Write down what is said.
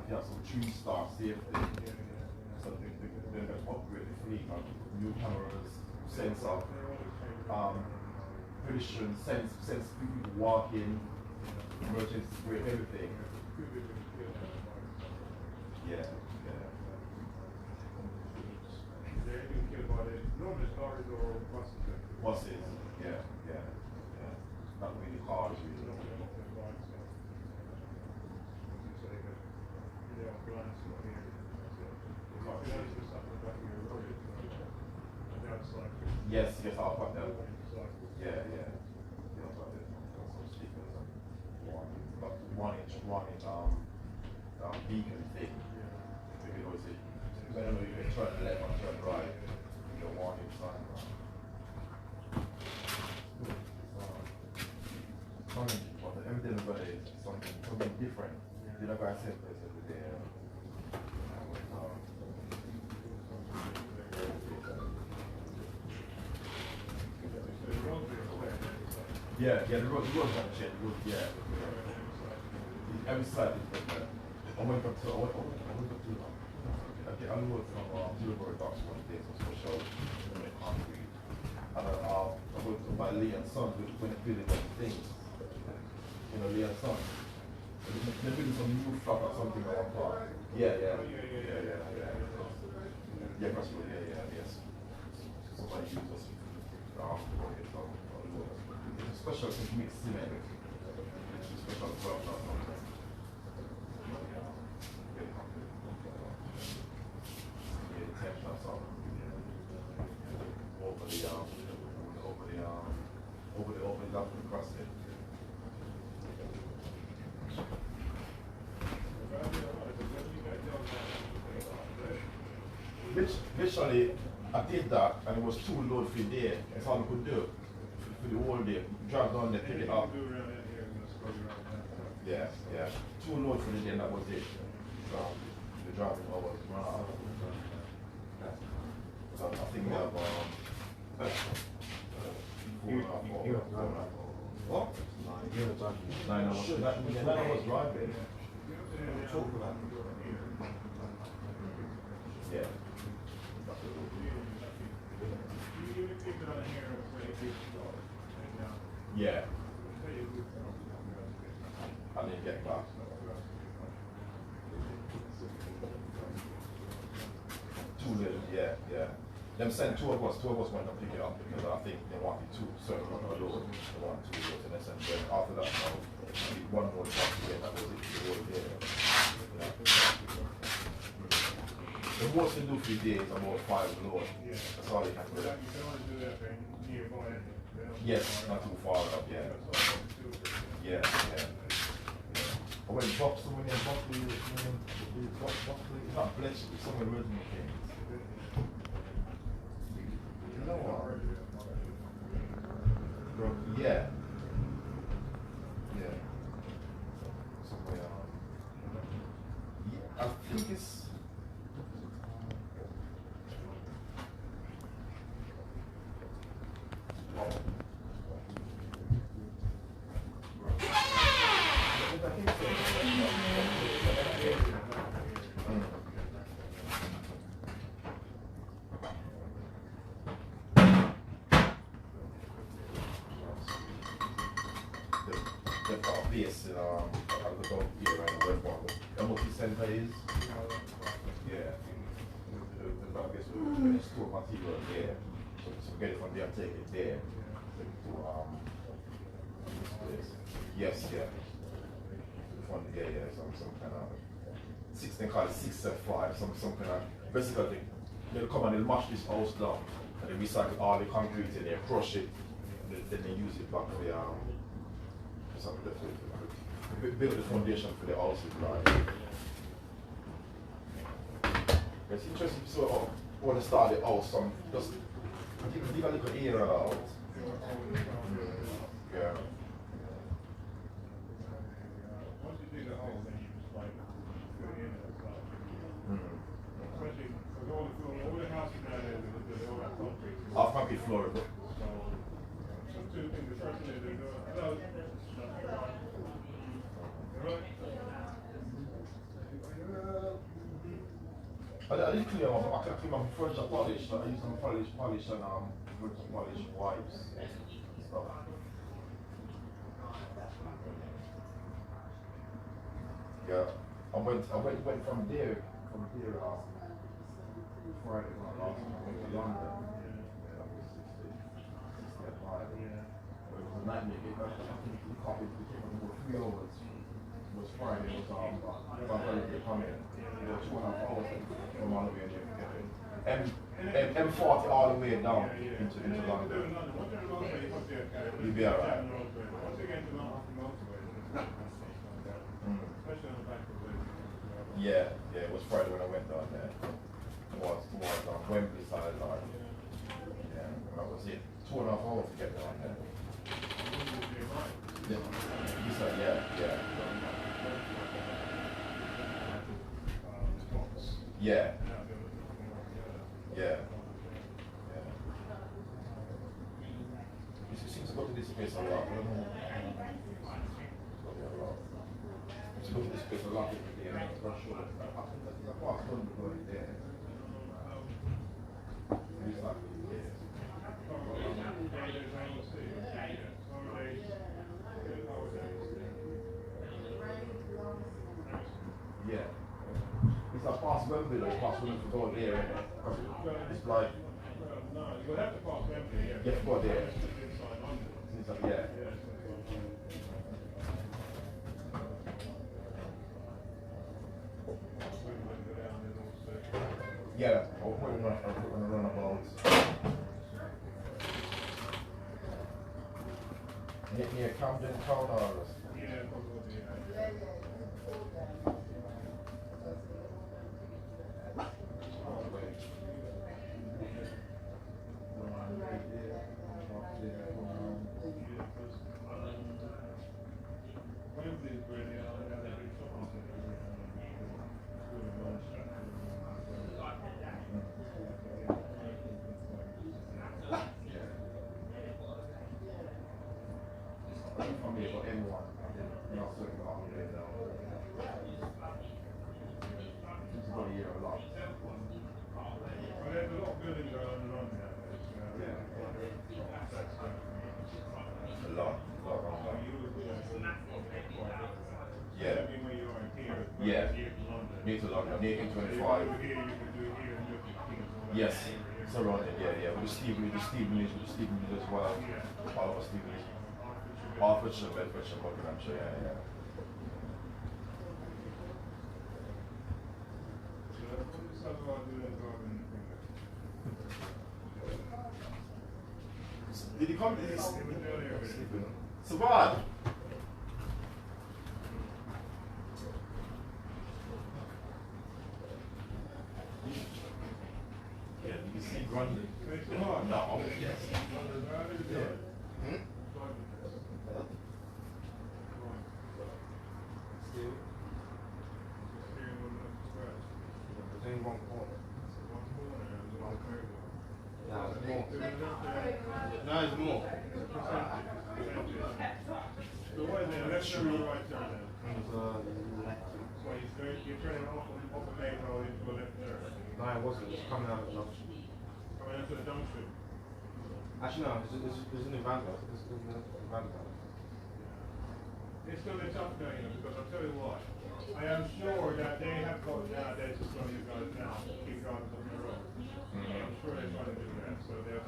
you have some 3-star safety. So they're going to upgrade the fleet on new cameras, sensor, pedestrian, sense people walking, emergency brake, everything. Yeah, yeah. Buses, yeah, yeah, yeah. Not really cars, really. Yes, yes, I'll put that. Yeah, yeah. I'll put that. Some stickers and one inch beacon thing. You can always say, I don't know, you can turn left or turn right. You know, warning sign. Everything about it is something different. You know, guys said this every day. Yeah, the road's gonna change. Yeah. Every side is different. I went up to okay, I moved from Dillsbury Docks one day, so social concrete. And I went to my Lee and Sons when they building those things. You know, Lee and Sons. They're building some new flat or something on one part. Yeah. Yeah, that's what, yes. Somebody uses it's a special mixed cement. It's a special problem. Over the left and across it. Literally, I did that and it was too low for the day. That's all I could do for the whole day. Drive down there, pick it up. Yeah. Too low for the day and that was it. So the driving over was run out. So I think we have what? 9 hours. 9 hours driving. Talk about it. Yeah. Yeah. I didn't get back. Too little, yeah. Them sent two of us went to pick it up because I think they wanted two certain amount of load. They wanted 2 loads and they sent them. After that, now, I need 1 more truck to get that was it for the whole day. The most they do for the day is about 5 loads. That's all they can do. Yes, not too far up, yeah. Yeah. I went to Buxton when you're Buxton, it's not Bletchley, it's somewhere original things. You know what? Yeah. Somewhere I think it's they've got a base in I look out here around the Whirlpool. The multi-center is they've got a base where they store material there. So get it from there and take it there to this place. Yes, from there, some kind of 16 called 675, some kind of basically they'll come and they'll mash this house down and they recycle all the concrete in there, crush it, then they use it back for the build the foundation for the house is like. It's interesting to see how they start the house from just leave a little area out. Yeah. Half concrete floor. I did clean them up. I clean them fresh and polish. I use some polish and with some polish wipes and stuff. Yeah. I went from there Friday when I went to London. Yeah, that was 60 miles. It was a nightmare getting up. I think the coffee came up for 3 hours. It was Friday, it was Thursday coming. It was 2.5 hours from all the way there. M40 all the way down into London. You'll be alright. Yeah, it was Friday when I went down there. Towards Wembley side line. Yeah, that was it. 2.5 hours to get down there. Yeah, he said, yeah. Yeah. It seems to go to this place a lot. I don't know. It's go to this place a lot every day. I'm not sure. I think that's the past one going there. Yeah. It's like past Wembley, it's past Wembley to go there. It's like. No, you would have to pass Wembley, yeah. You have to go there. It's like, yeah. Yeah, I'll put it on a runabout. Near Camden Town or yeah, Yeah, near to London, near A25. Yes, surrounded, yeah. With the Stevenage as well. All of us Stevenage. Hertfordshire, Bedfordshire, Buckinghamshire, yeah. Did he come to this? Survive! Yeah, you can see Grundy. No, yes. Yeah. There's only one corner. No, there's more. No, there's more. So what is it? Let's turn right turn then. So you're turning off the main road into a left turn? No, it wasn't. It's coming out of the junction. Coming out to the junction? Actually, no. There's a new roundabout. There's a new roundabout. It's still a tough now, because I'll tell you what. I am sure that they have got nowadays to slow you guys down, keep driving on the road. I'm sure they're trying to do that. So they're